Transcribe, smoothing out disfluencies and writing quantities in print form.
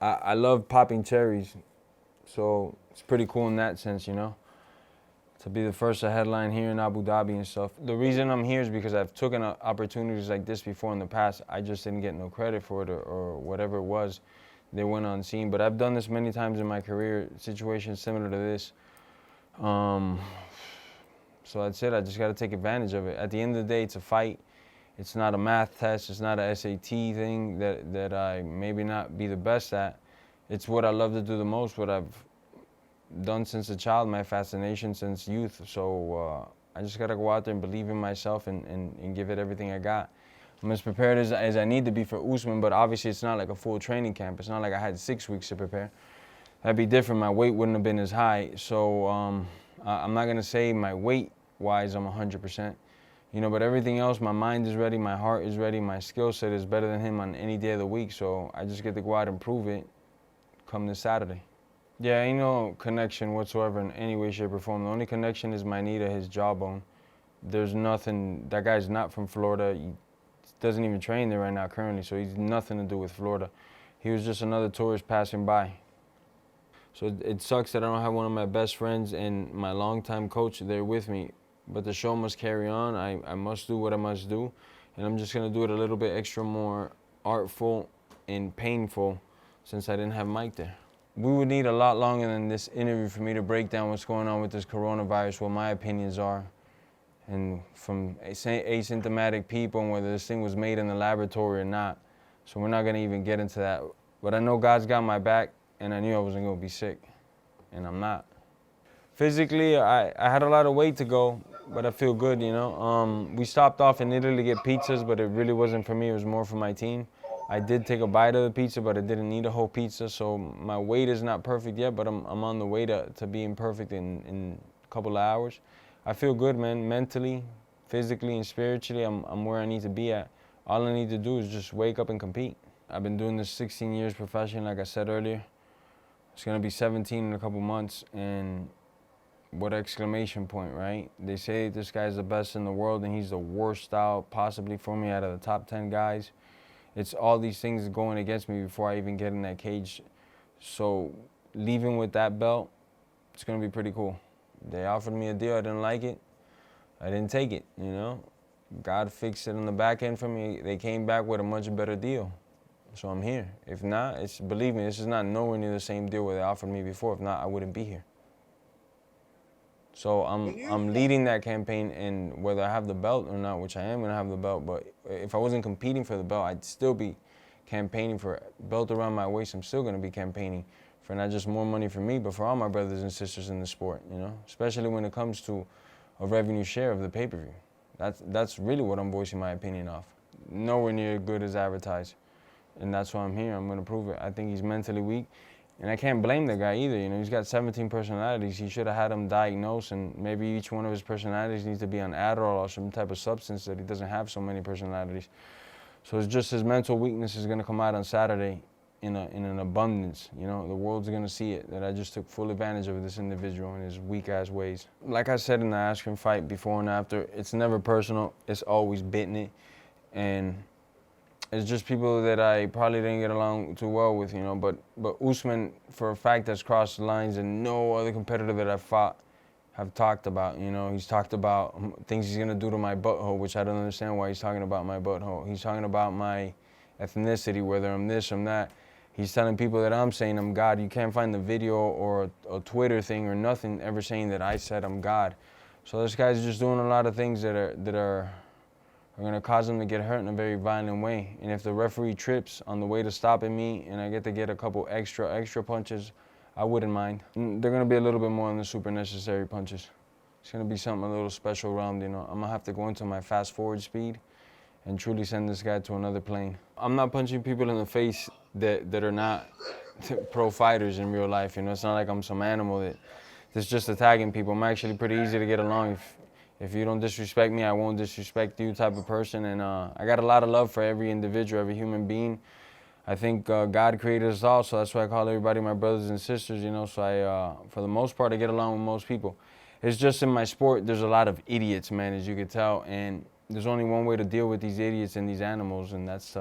I love popping cherries, so it's pretty cool in that sense, you know, to be the first to headline here in Abu Dhabi and stuff. The reason I'm here is because I've taken opportunities like this before in the past. I just didn't get no credit for it or whatever it was. They went unseen, but I've done this many times in my career, situations similar to this. So that's it. I just got to take advantage of it. At the end of the day, it's a fight. It's not a math test. It's not a SAT thing that I maybe not be the best at. It's what I love to do the most, what I've done since a child, my fascination since youth. So I just got to go out there and believe in myself and give it everything I got. I'm as prepared as I need to be for Usman, but obviously it's not like a full training camp. It's not like I had 6 weeks to prepare. That'd be different. My weight wouldn't have been as high. So I'm not going to say my weight-wise I'm 100%. You know, but everything else, my mind is ready, my heart is ready, my skill set is better than him on any day of the week. So I just get to go out and prove it come this Saturday. Yeah, ain't no connection whatsoever in any way, shape, or form. The only connection is my knee to his jawbone. There's nothing, that guy's not from Florida. He doesn't even train there right now currently, so he's nothing to do with Florida. He was just another tourist passing by. So it sucks that I don't have one of my best friends and my longtime coach there with me. But the show must carry on. I must do what I must do. And I'm just going to do it a little bit extra more artful and painful since I didn't have Mike there. We would need a lot longer than this interview for me to break down what's going on with this coronavirus, what my opinions are, and from asymptomatic people and whether this thing was made in the laboratory or not. So we're not going to even get into that. But I know God's got my back, and I knew I wasn't going to be sick, and I'm not. Physically, I had a lot of weight to go, but I feel good, you know. We stopped off in Italy to get pizzas, but it really wasn't for me. It was more for my team. I did take a bite of the pizza, but I didn't need a whole pizza, so my weight is not perfect yet, but I'm on the way to being perfect in a couple of hours. I feel good, man, mentally, physically, and spiritually. I'm where I need to be at. All I need to do is just wake up and compete. I've been doing this 16 years professionally, like I said earlier. It's going to be 17 in a couple months, and what exclamation point, right? They say this guy's the best in the world and he's the worst out possibly for me out of the top 10 guys. It's all these things going against me before I even get in that cage. So leaving with that belt, it's going to be pretty cool. They offered me a deal. I didn't like it. I didn't take it, you know. God fixed it on the back end for me. They came back with a much better deal. So I'm here. If not, believe me, this is not nowhere near the same deal where they offered me before. If not, I wouldn't be here. So I'm leading that campaign, and whether I have the belt or not, which I am going to have the belt, but if I wasn't competing for the belt, I'd still be campaigning for a belt around my waist. I'm still going to be campaigning for not just more money for me, but for all my brothers and sisters in the sport, you know, especially when it comes to a revenue share of the pay-per-view. That's really what I'm voicing my opinion of. Nowhere near as good as advertised, and that's why I'm here. I'm going to prove it. I think he's mentally weak. And I can't blame the guy either, you know, he's got 17 personalities. He should have had him diagnosed, and maybe each one of his personalities needs to be on Adderall or some type of substance that he doesn't have so many personalities. So it's just his mental weakness is gonna come out on Saturday in an abundance, you know, the world's gonna see it, that I just took full advantage of this individual in his weak ass ways. Like I said in the Askren fight before and after, it's never personal, it's always bitten it. And it's just people that I probably didn't get along too well with, you know. But Usman, for a fact, has crossed the lines, and no other competitor that I've fought have talked about, you know. He's talked about things he's gonna do to my butthole, which I don't understand why he's talking about my butthole. He's talking about my ethnicity, whether I'm this or that. He's telling people that I'm saying I'm God. You can't find the video or a Twitter thing or nothing ever saying that I said I'm God. So this guy's just doing a lot of things that are going to cause him to get hurt in a very violent way. And if the referee trips on the way to stopping me and I get to get a couple extra punches, I wouldn't mind. They're going to be a little bit more than the super necessary punches. It's going to be something a little special around, you know. I'm going to have to go into my fast forward speed and truly send this guy to another plane. I'm not punching people in the face that are not pro fighters in real life, you know. It's not like I'm some animal that's just attacking people. I'm actually pretty easy to get along. If you don't disrespect me, I won't disrespect you type of person. And I got a lot of love for every individual, every human being. I think God created us all, so that's why I call everybody my brothers and sisters, you know. So for the most part, I get along with most people. It's just in my sport, there's a lot of idiots, man, as you could tell. And there's only one way to deal with these idiots and these animals, and that's